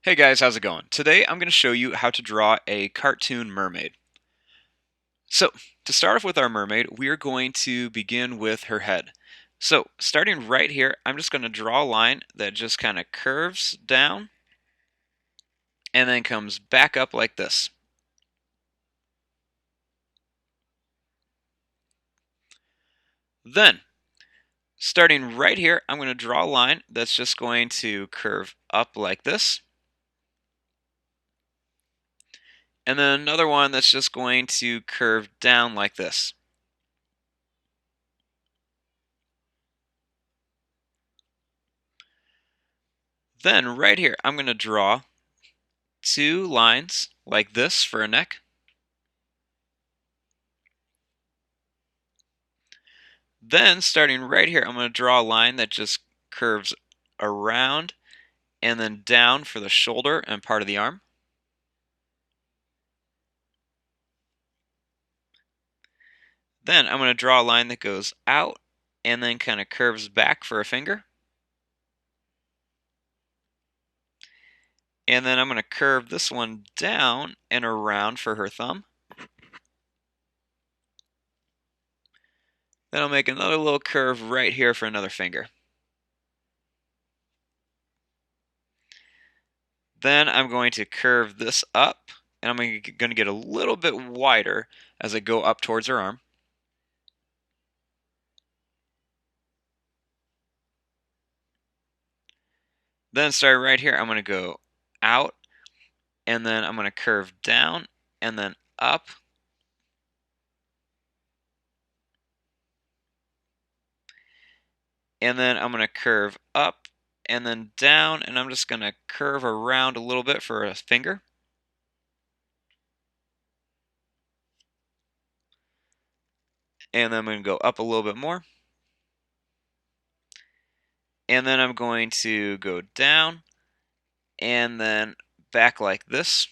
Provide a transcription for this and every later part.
Hey guys, how's it going? Today I'm going to show you how to draw a cartoon mermaid. So, to start off with our mermaid, we are going to begin with her head. So, starting right here, I'm just going to draw a line that just kind of curves down and then comes back up like this. Then, starting right here, I'm going to draw a line that's just going to curve up like this. And then another one that's just going to curve down like this. Then right here, I'm going to draw two lines like this for a neck. Then starting right here, I'm going to draw a line that just curves around and then down for the shoulder and part of the arm. Then I'm going to draw a line that goes out and then kind of curves back for a finger. And then I'm going to curve this one down and around for her thumb. Then I'll make another little curve right here for another finger. Then I'm going to curve this up, and I'm going to get a little bit wider as I go up towards her arm. Then starting right here, I'm going to go out, and then I'm going to curve down and then up. And then I'm going to curve up and then down, and I'm just going to curve around a little bit for a finger. And then I'm going to go up a little bit more. And then I'm going to go down and then back like this.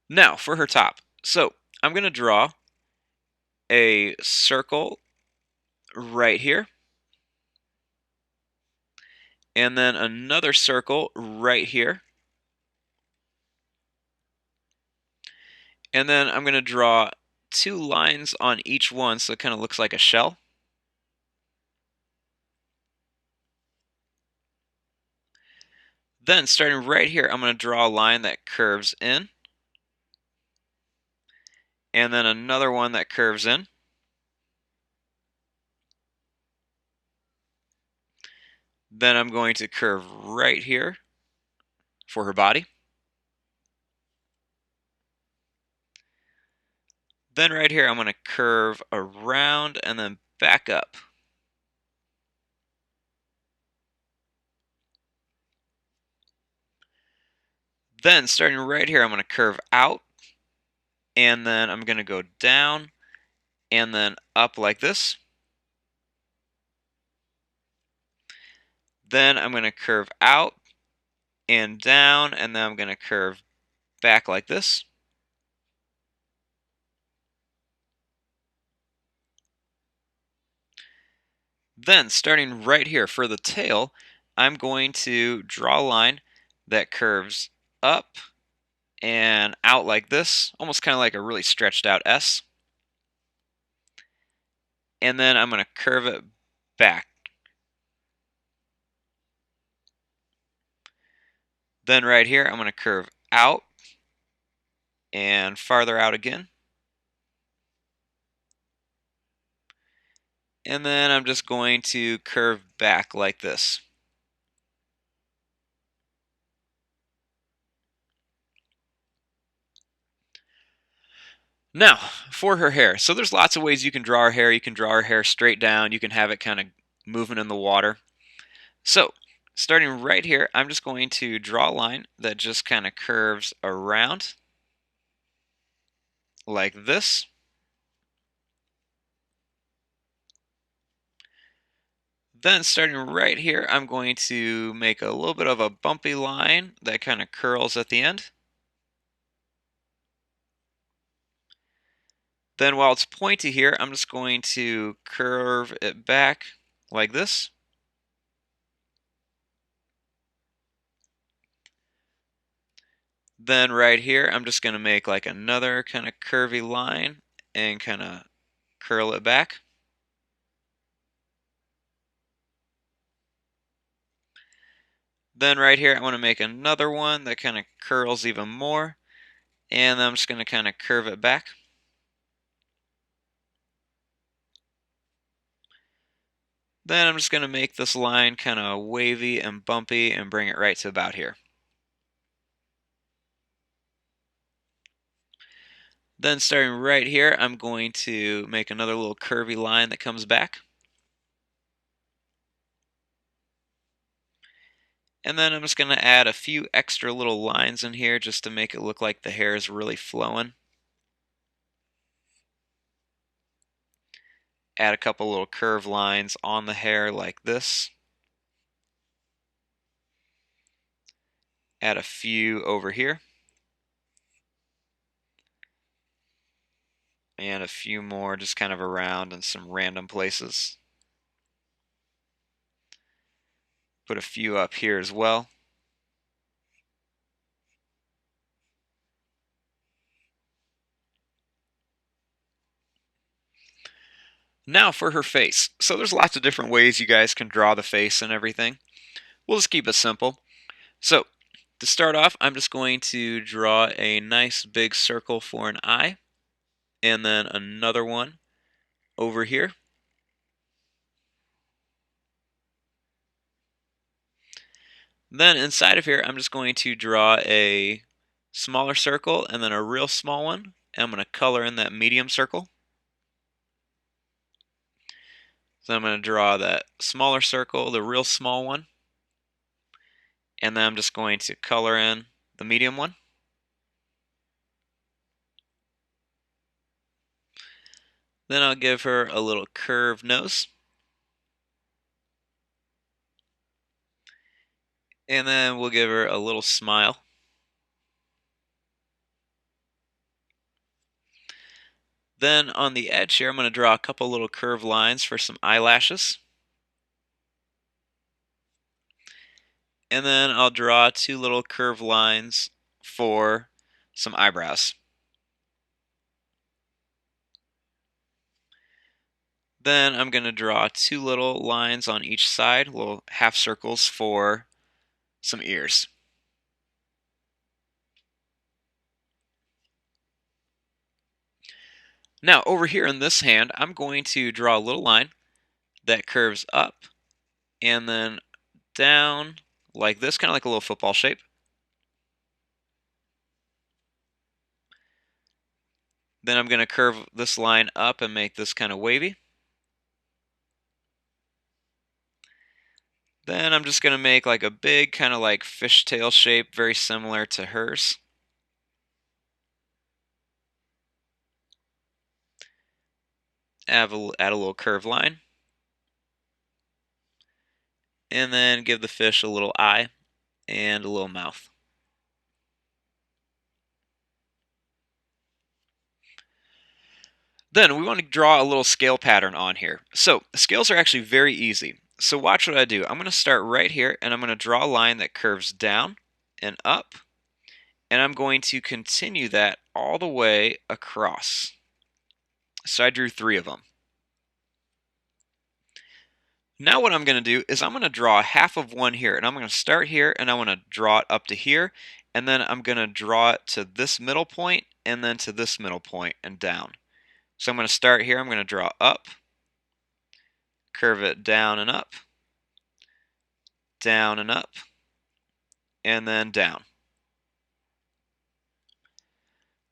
Now for her top. So I'm going to draw a circle right here. And then another circle right here. And then I'm going to draw two lines on each one so it kind of looks like a shell. Then starting right here, I'm going to draw a line that curves in. And then another one that curves in. Then I'm going to curve right here for her body. Then right here, I'm going to curve around and then back up. Then starting right here, I'm going to curve out. And then I'm going to go down and then up like this. Then I'm going to curve out and down, and then I'm going to curve back like this. Then starting right here for the tail, I'm going to draw a line that curves up and out like this, almost kind of like a really stretched out S. And then I'm going to curve it back. Then right here, I'm going to curve out and farther out again. And then I'm just going to curve back like this. Now, for her hair. So there's lots of ways you can draw her hair. You can draw her hair straight down. You can have it kind of moving in the water. So, starting right here, I'm just going to draw a line that just kind of curves around like this. Then starting right here, I'm going to make a little bit of a bumpy line that kind of curls at the end. Then while it's pointy here, I'm just going to curve it back like this. Then right here, I'm just going to make like another kind of curvy line and kind of curl it back. Then right here, I want to make another one that kind of curls even more. And then I'm just going to kind of curve it back. Then I'm just going to make this line kind of wavy and bumpy and bring it right to about here. Then starting right here, I'm going to make another little curvy line that comes back. And then I'm just going to add a few extra little lines in here just to make it look like the hair is really flowing. Add a couple little curved lines on the hair like this. Add a few over here. And a few more just kind of around in some random places. Put a few up here as well. Now for her face. So there's lots of different ways you guys can draw the face and everything. We'll just keep it simple. So to start off, I'm just going to draw a nice big circle for an eye, and then another one over here. Then inside of here, I'm just going to draw a smaller circle and then a real small one. And I'm going to color in that medium circle. So I'm going to draw that smaller circle, the real small one, and then I'm just going to color in the medium one. Then I'll give her a little curved nose. And then we'll give her a little smile. Then on the edge here, I'm going to draw a couple little curved lines for some eyelashes. And then I'll draw two little curved lines for some eyebrows. Then I'm going to draw two little lines on each side, little half circles for some ears. Now over here in this hand, I'm going to draw a little line that curves up and then down like this, kind of like a little football shape. Then I'm going to curve this line up and make this kind of wavy. Then I'm just going to make like a big kind of like fishtail shape, very similar to hers. Add a little curved line. And then give the fish a little eye and a little mouth. Then we want to draw a little scale pattern on here. So scales are actually very easy. So watch what I do. I'm going to start right here and I'm going to draw a line that curves down and up. And I'm going to continue that all the way across. So I drew 3 of them. Now what I'm going to do is I'm going to draw half of one here. And I'm going to start here and I want to draw it up to here. And then I'm going to draw it to this middle point and then to this middle point and down. So I'm going to start here. I'm going to draw up, curve it down and up, and then down.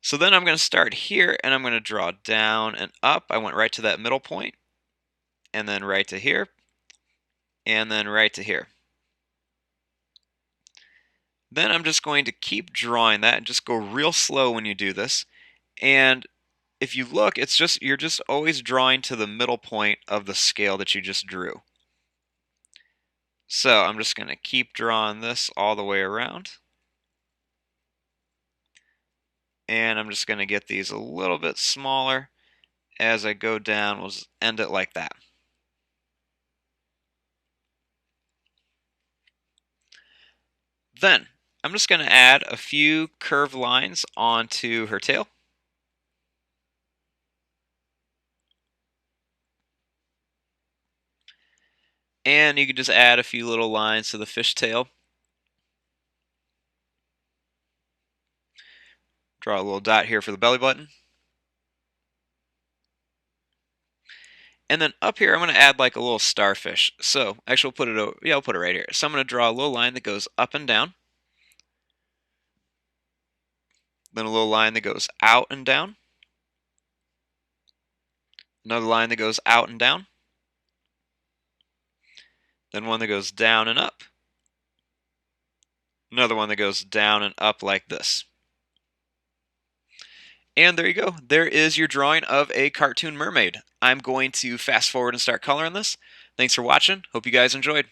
So then I'm going to start here and I'm going to draw down and up. I went right to that middle point, and then right to here, and then right to here. Then I'm just going to keep drawing that and just go real slow when you do this. And if you look, you're just always drawing to the middle point of the scale that you just drew. So I'm just going to keep drawing this all the way around. And I'm just going to get these a little bit smaller as I go down. We'll end it like that. Then I'm just going to add a few curved lines onto her tail. And you can just add a few little lines to the fishtail. Draw a little dot here for the belly button. And then up here, I'm going to add like a little starfish. So actually, we'll put it over. Yeah, I'll put it right here. So I'm going to draw a little line that goes up and down. Then a little line that goes out and down. Another line that goes out and down. Then one that goes down and up. Another one that goes down and up like this. And there you go. There is your drawing of a cartoon mermaid. I'm going to fast forward and start coloring this. Thanks for watching. Hope you guys enjoyed.